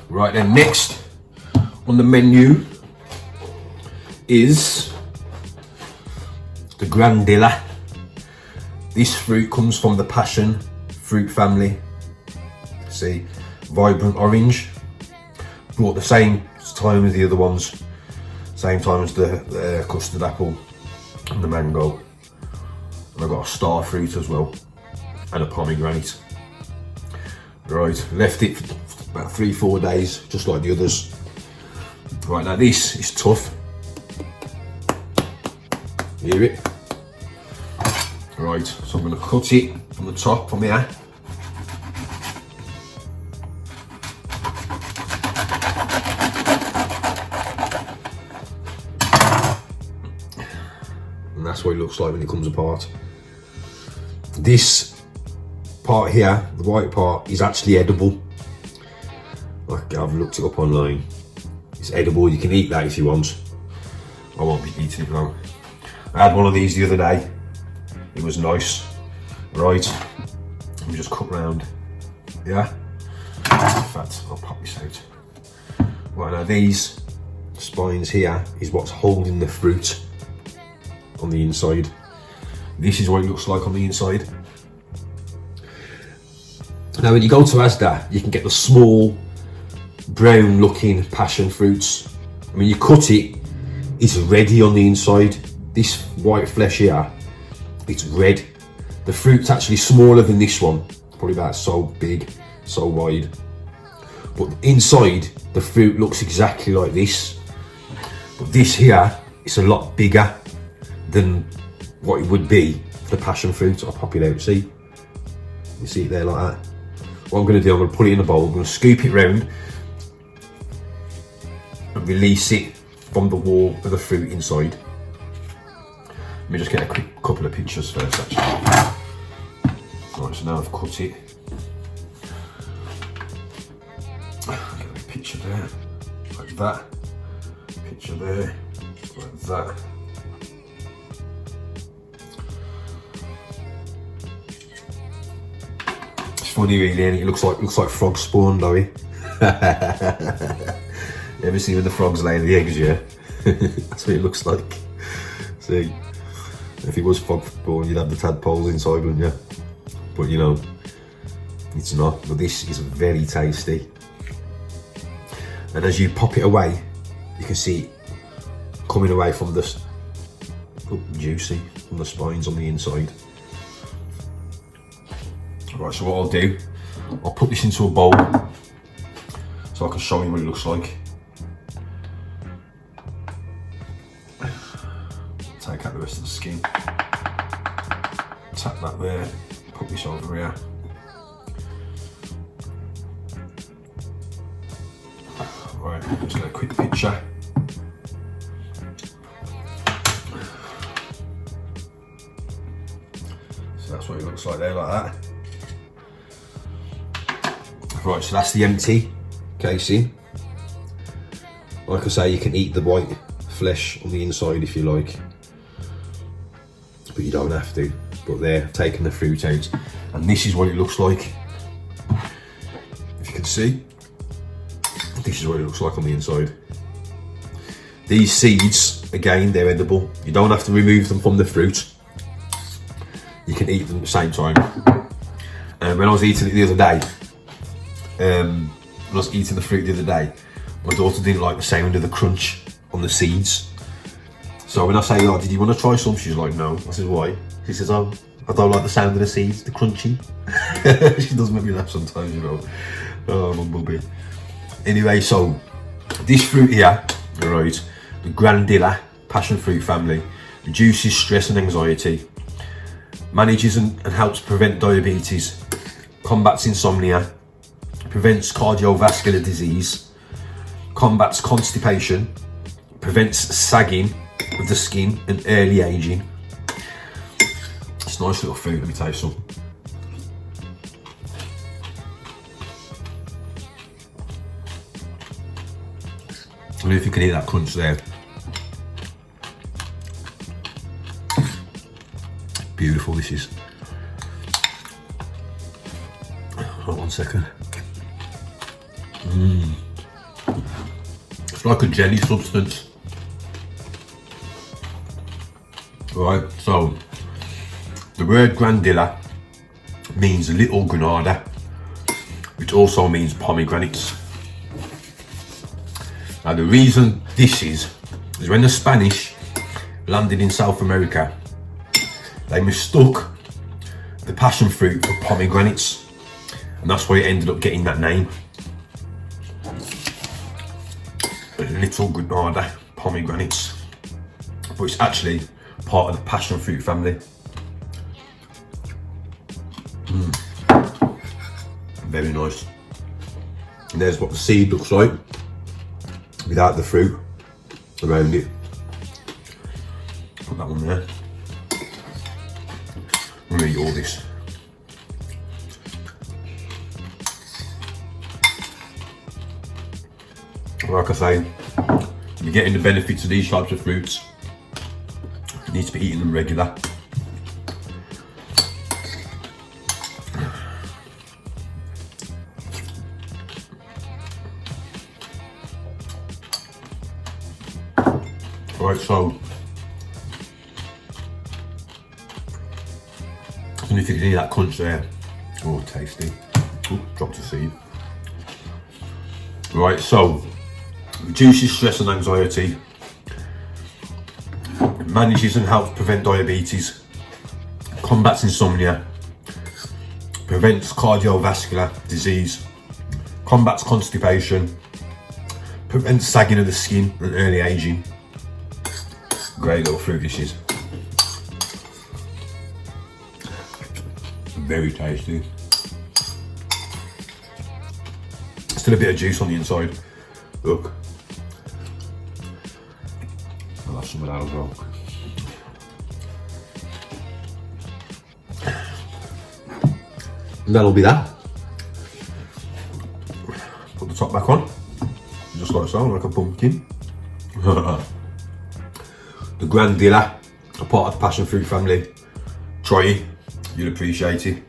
Right then, next on the menu is the Granadilla. This fruit comes from the passion fruit family. See, vibrant orange. Brought the same time as the other ones. Same time as the custard apple and the mango. And I've got a star fruit as well. And a pomegranate. Right, left it for about 3-4 days, just like the others. Right, now this is tough. Hear it? Right, so I'm going to cut it from the top, from here. And that's what it looks like when it comes apart. This part here, the white part, is actually edible. Like, I've looked it up online. It's edible, you can eat that if you want. I won't be eating it now. I had one of these the other day. It was nice. Right, let me just cut round. Yeah? In fact, I'll pop this out. Right, now these spines here is what's holding the fruit on the inside. This is what it looks like on the inside. Now when you go to Asda, you can get the small brown looking passion fruits. I mean, you cut it, it's ready on the inside. This white flesh here, it's red. The fruit's actually smaller than this one, probably about so big, so wide. But inside, the fruit looks exactly like this. But this here, it's a lot bigger than what it would be for the passion fruit. I'll pop it out, see? You see it there like that? What I'm gonna do, I'm gonna put it in a bowl, I'm gonna scoop it round and release it from the wall of the fruit inside. Let me just get a quick couple of pictures first, actually. Right, so now I've cut it. Get a picture there, like that. Picture there, like that. It's funny, really, and it looks like frog spawn, though. You ever see when the frogs lay the eggs? Yeah, that's what it looks like. See, if it was frog spawn, you'd have the tadpoles inside, wouldn't you? But you know, it's not. But this is very tasty. And as you pop it away, you can see it coming away from the juicy from the spines on the inside. Right, so what I'll do, I'll put this into a bowl so I can show you what it looks like. Take out the rest of the skin. Tap that there, put this over here. Right, just get a quick picture. So that's what it looks like there, like that. Right, so that's the empty casing. Like I say, you can eat the white flesh on the inside if you like, but you don't have to. But they're taking the fruit out, and this is what it looks like. If you can see, this is what it looks like on the inside. These seeds, again, they're edible. You don't have to remove them from the fruit. You can eat them at the same time. And when I was eating it the other day, when I was eating the fruit the other day, my daughter didn't like the sound of the crunch on the seeds. So when I say, oh, did you want to try some? She's like, no. I said, why? She says, oh, I don't like the sound of the seeds, the crunchy. She does make me laugh sometimes, you know. Oh, bumblebee. Anyway, so this fruit here, right, the Granadilla passion fruit family, reduces stress and anxiety, manages and helps prevent diabetes, combats insomnia, prevents cardiovascular disease, combats constipation, prevents sagging of the skin and early aging. It's a nice little fruit, let me taste some. I don't know if you can hear that crunch there. Beautiful this is. Hold on 1 second. It's like a jelly substance. Right, so the word Granadilla means little granada, which also means pomegranates. Now the reason this is when the Spanish landed in South America, they mistook the passion fruit for pomegranates, and that's why it ended up getting that name. Little granada pomegranates, but it's actually part of the passion fruit family. Very nice. And there's what the seed looks like without the fruit around it. Put that one there. I'm gonna eat all this. Like I say, you're getting the benefits of these types of fruits. You need to be eating them regular. Right, so I don't know if you can hear that crunch there. Oh, tasty. Oh, dropped a seed. Right, so reduces stress and anxiety, manages and helps prevent diabetes, combats insomnia, prevents cardiovascular disease, combats constipation, prevents sagging of the skin and early aging. Great little fruit dishes. Very tasty. Still a bit of juice on the inside. Look. I'll have some of that as well. And that'll be that. Put the top back on. Just like so, like a pumpkin. The Granadilla, a part of the passion fruit family. Try it, you'll appreciate it.